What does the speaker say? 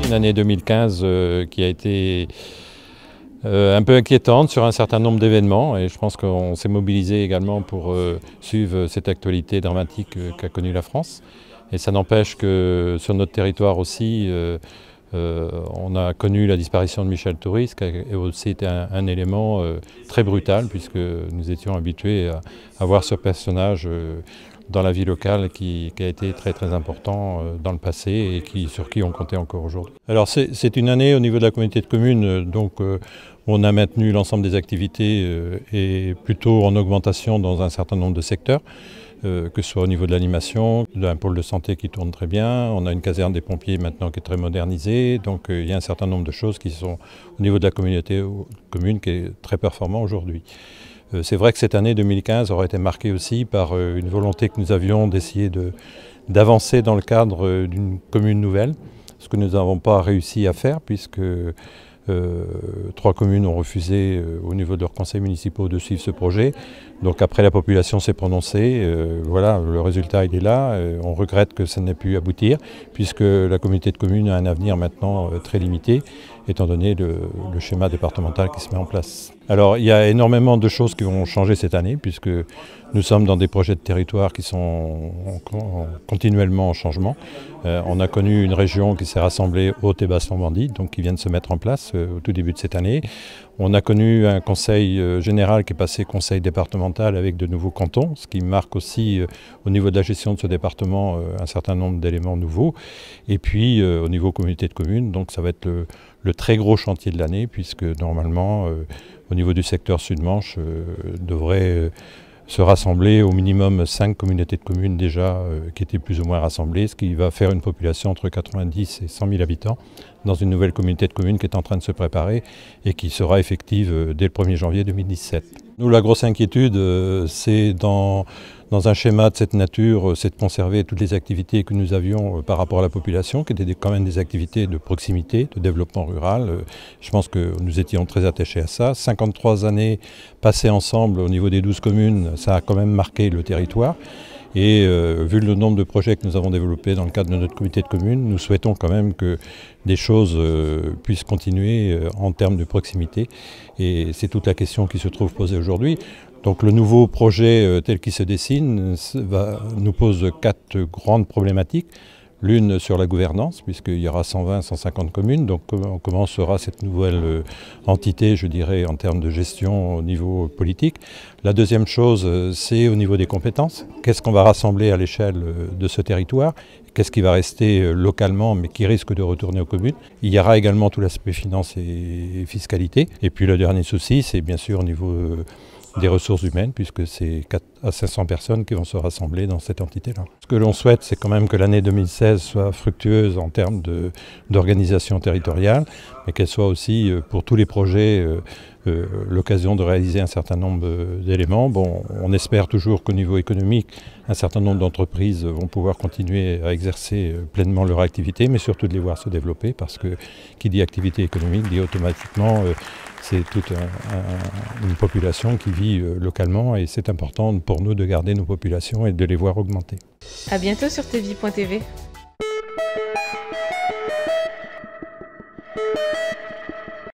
Une année 2015 qui a été un peu inquiétante sur un certain nombre d'événements, et je pense qu'on s'est mobilisé également pour suivre cette actualité dramatique qu'a connue la France. Et ça n'empêche que sur notre territoire aussi, on a connu la disparition de Michel Touris, qui a aussi été un élément très brutal, puisque nous étions habitués à voir ce personnage dans la vie locale qui a été très très important dans le passé et sur qui on comptait encore aujourd'hui. Alors c'est une année au niveau de la communauté de communes, donc on a maintenu l'ensemble des activités et plutôt en augmentation dans un certain nombre de secteurs. Que ce soit au niveau de l'animation, d'un pôle de santé qui tourne très bien, on a une caserne des pompiers maintenant qui est très modernisée, donc il y a un certain nombre de choses qui sont au niveau de la communauté commune qui est très performant aujourd'hui. C'est vrai que cette année 2015 aurait été marquée aussi par une volonté que nous avions d'essayer d'avancer dans le cadre d'une commune nouvelle, ce que nous n'avons pas réussi à faire puisque 3 communes ont refusé au niveau de leurs conseils municipaux de suivre ce projet. Donc après la population s'est prononcée, voilà, le résultat il est là, on regrette que ça n'ait pu aboutir puisque la communauté de communes a un avenir maintenant très limité étant donné le schéma départemental qui se met en place. Alors il y a énormément de choses qui vont changer cette année puisque nous sommes dans des projets de territoire qui sont continuellement en changement. On a connu une région qui s'est rassemblée Haute et Basse-Normandie, donc qui vient de se mettre en place au tout début de cette année. On a connu un conseil général qui est passé conseil départemental avec de nouveaux cantons, ce qui marque aussi au niveau de la gestion de ce département un certain nombre d'éléments nouveaux. Et puis au niveau communauté de communes, donc ça va être le très gros chantier de l'année puisque normalement au niveau du secteur Sud-Manche devrait se rassembler au minimum 5 communautés de communes déjà qui étaient plus ou moins rassemblées, ce qui va faire une population entre 90 et 100 000 habitants dans une nouvelle communauté de communes qui est en train de se préparer et qui sera effective dès le 1er janvier 2017. Nous, la grosse inquiétude, c'est dans un schéma de cette nature, c'est de conserver toutes les activités que nous avions par rapport à la population, qui étaient quand même des activités de proximité, de développement rural. Je pense que nous étions très attachés à ça. 53 années passées ensemble au niveau des 12 communes, ça a quand même marqué le territoire. Et vu le nombre de projets que nous avons développés dans le cadre de notre comité de communes, nous souhaitons quand même que des choses puissent continuer en termes de proximité. Et c'est toute la question qui se trouve posée aujourd'hui. Donc le nouveau projet tel qu'il se dessine nous pose 4 grandes problématiques. L'une sur la gouvernance, puisqu'il y aura 120-150 communes, donc comment sera cette nouvelle entité, je dirais, en termes de gestion au niveau politique. La deuxième chose, c'est au niveau des compétences. Qu'est-ce qu'on va rassembler à l'échelle de ce territoire? Qu'est-ce qui va rester localement, mais qui risque de retourner aux communes? Il y aura également tout l'aspect finance et fiscalité. Et puis le dernier souci, c'est bien sûr au niveau des ressources humaines, puisque c'est 400 à 500 personnes qui vont se rassembler dans cette entité-là. Ce que l'on souhaite, c'est quand même que l'année 2016 soit fructueuse en termes d'organisation territoriale, mais qu'elle soit aussi, pour tous les projets, l'occasion de réaliser un certain nombre d'éléments. Bon, on espère toujours qu'au niveau économique, un certain nombre d'entreprises vont pouvoir continuer à exercer pleinement leur activité, mais surtout de les voir se développer, parce que qui dit activité économique dit automatiquement c'est toute une population qui vit localement et c'est important pour nous de garder nos populations et de les voir augmenter. À bientôt sur tvie.tv.